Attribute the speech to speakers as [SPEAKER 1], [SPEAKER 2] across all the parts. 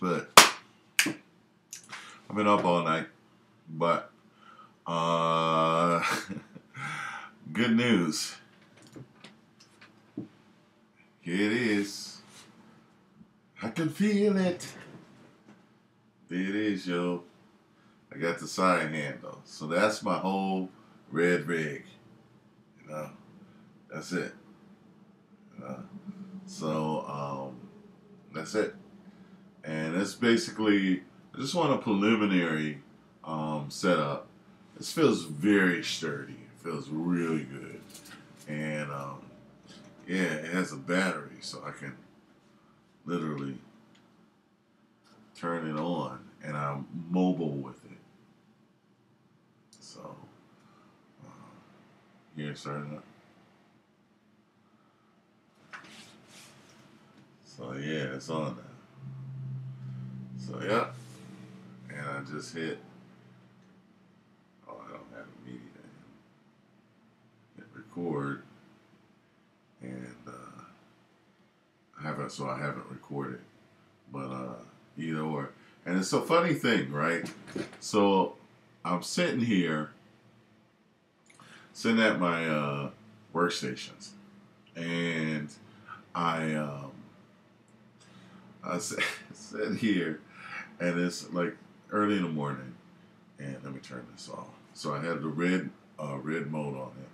[SPEAKER 1] but I've been up all night. But good news. Here it is. I can feel it. There it is, yo. I got the side handle. So that's my whole red rig. You know, that's it. So that's it. And it's basically, I just want a preliminary setup. This feels very sturdy. It feels really good. And yeah, it has a battery, so I can literally turn it on, and I'm mobile with it. So here, starting up. So yeah, it's on now. So yeah, and I just hit. Oh, I don't have a media. Hit record, and I haven't recorded, but either or. And it's a funny thing, right? So I'm sitting here, sitting at my workstations, and I sit here, and it's like early in the morning, and let me turn this off. So I had the red mode on it,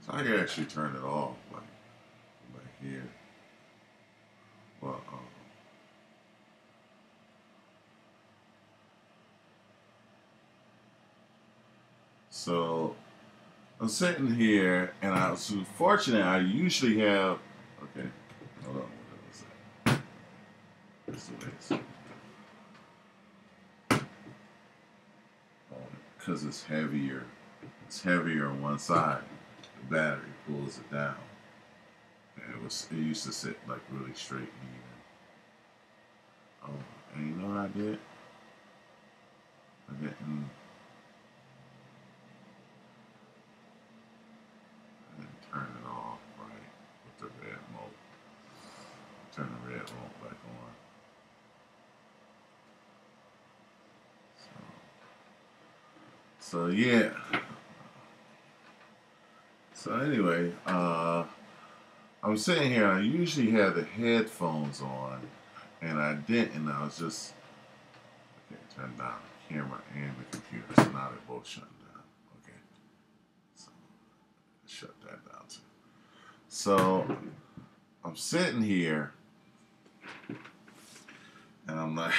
[SPEAKER 1] so I can actually turn it off, like here. Well, so I'm sitting here, and I was fortunate. I usually have. Okay, hold on. What was that? That's the way it's. Because it's heavier. It's heavier on one side. The battery pulls it down. It used to sit like really straight and even. Oh, and you know what I did? I didn't turn it off right with the red mode. Turn the red mode back on. So yeah. So anyway, I'm sitting here. I usually have the headphones on, and I didn't. I was just turn down the camera and the computer, so now they're both shutting down. Okay, so shut that down too. So I'm sitting here, and I'm like,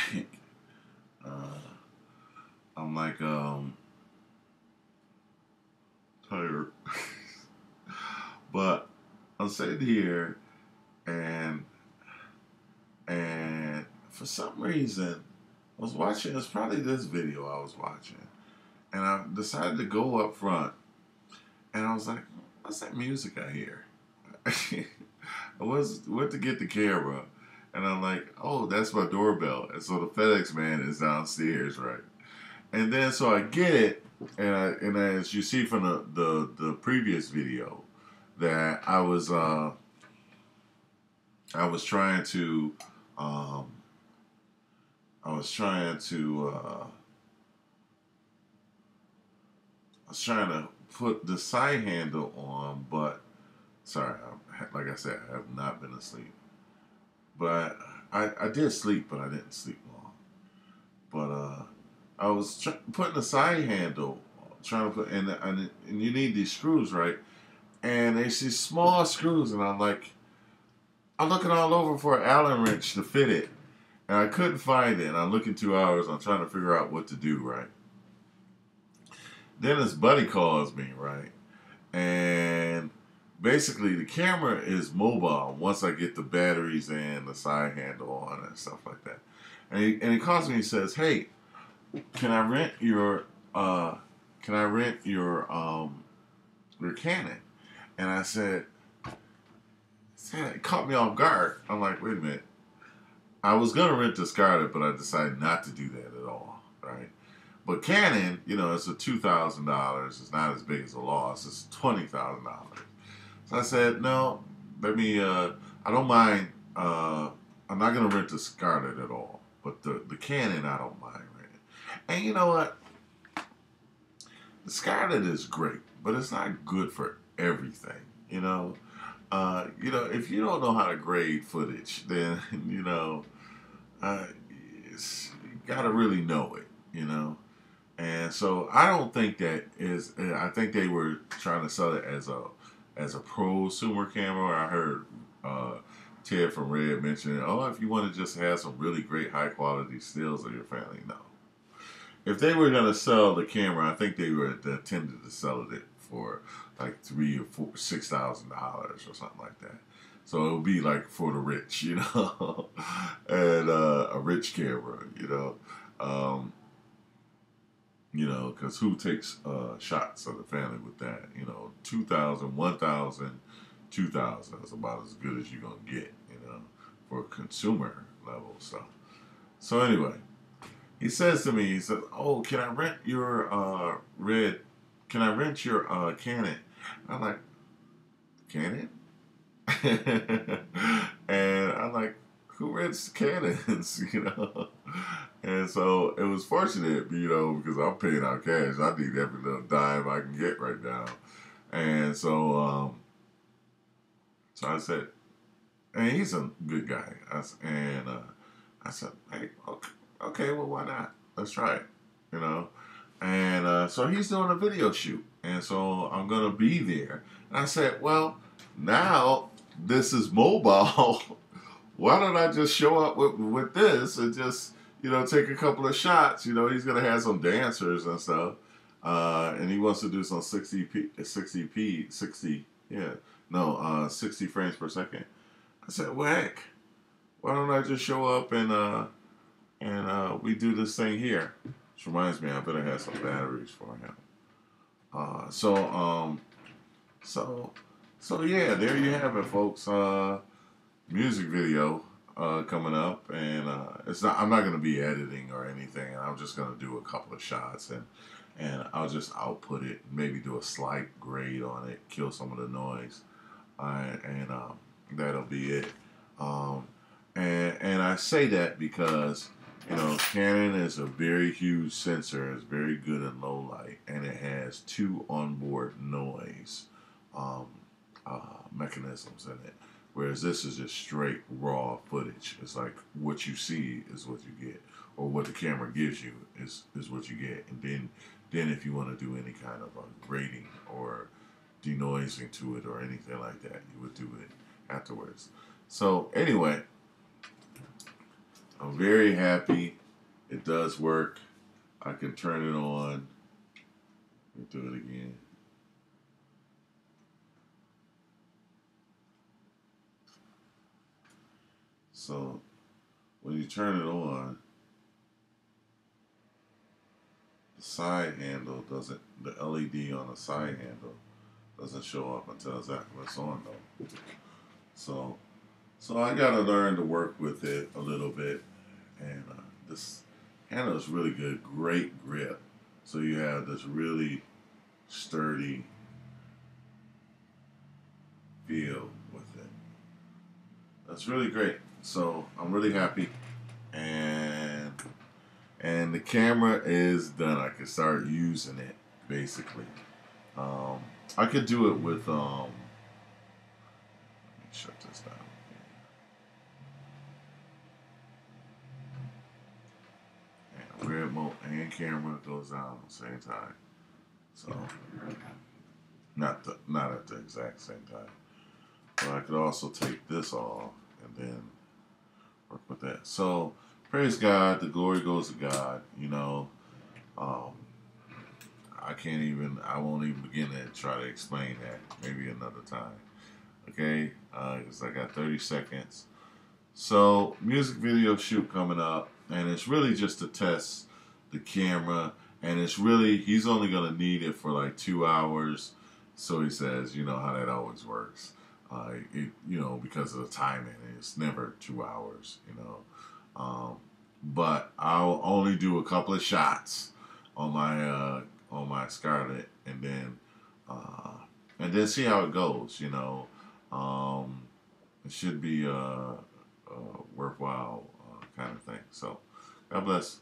[SPEAKER 1] tired. But I'm sitting here, and for some reason, I was watching. It's probably this video I was watching, and I decided to go up front, and I was like, "What's that music I hear?" I went to get the camera, and I'm like, "Oh, that's my doorbell." And so the FedEx man is downstairs, right? And then so I get it, and as you see from the previous video, that I was trying to put the side handle on, but sorry, like I said, I have not been asleep. But I did sleep, but I didn't sleep long. But I was putting the side handle, trying to put, and you need these screws, right? And there's these small screws, and I'm looking all over for an Allen wrench to fit it, and I couldn't find it. And I'm looking 2 hours. I'm trying to figure out what to do, right? Then his buddy calls me, right? And basically the camera is mobile once I get the batteries and the side handle on and stuff like that. And he calls me and says, "Hey, can I rent your Canon?" And I said, it caught me off guard. I'm like, wait a minute. I was gonna rent the Scarlett, but I decided not to do that at all, right? But Canon, you know, it's a $2,000. It's not as big as a loss. It's $20,000. So I said, no, let me. I don't mind. I'm not gonna rent the Scarlett at all. But the Canon, I don't mind renting. And you know what? The Scarlett is great, but it's not good for everything. If you don't know how to grade footage, then uh, you gotta really know it. And so I don't think that is. I think they were trying to sell it as a prosumer camera. I heard Ted from Red mention, "Oh, if you want to just have some really great high quality stills of your family." No, if they were gonna sell the camera, I think they intended to sell it for like $3,000 or $6,000 or something like that. So it would be like for the rich, and a rich camera, because who takes shots of the family with that? 2,000, 1,000, 2,000 is about as good as you're going to get, for consumer level stuff. So anyway, he says to me, he says, "Oh, can I rent your Canon?" I'm like, "Canon?" And I'm like, "Who rents Canons?" And so it was fortunate, because I'm paying out cash. I need every little dime I can get right now. And so I said, and he's a good guy. I said, "Hey, okay, well, why not? Let's try it, And so he's doing a video shoot. And so I'm going to be there. And I said, well, now this is mobile. Why don't I just show up with this and just, take a couple of shots? He's going to have some dancers and stuff. And he wants to do some 60 frames per second. I said, well, heck, why don't I just show up and we do this thing here? Which reminds me, I better have some batteries for him. So yeah, there you have it, folks. Music video coming up, and it's not. I'm not going to be editing or anything. I'm just going to do a couple of shots, and I'll just output it. Maybe do a slight grade on it, kill some of the noise, and that'll be it. And I say that because Canon is a very huge sensor. It's very good in low light, and it has 2 onboard noise mechanisms in it. Whereas this is just straight raw footage. It's like what you see is what you get, or what the camera gives you is what you get. And then if you want to do any kind of grading or denoising to it or anything like that, you would do it afterwards. So anyway, I'm very happy. It does work. I can turn it on. Let me do it again. So when you turn it on, the side handle doesn't, the LED on the side handle doesn't show up until it's on though. So I gotta learn to work with it a little bit. And this handle is really good, great grip. So you have this really sturdy feel with it. That's really great. So I'm really happy, and the camera is done. I can start using it basically. I could do it with let me shut this down. And remote and camera goes down at the same time. So not at the exact same time. But I could also take this off and then work with that. So praise God, the glory goes to God. I won't even begin to try to explain that. Maybe another time. Okay, because I got 30 seconds. So music video shoot coming up, and it's really just to test the camera, and he's only gonna need it for like 2 hours. So he says, how that always works. Because of the timing, it's never 2 hours. But I'll only do a couple of shots on my Scarlett, and then see how it goes. It should be a worthwhile kind of thing. So God bless.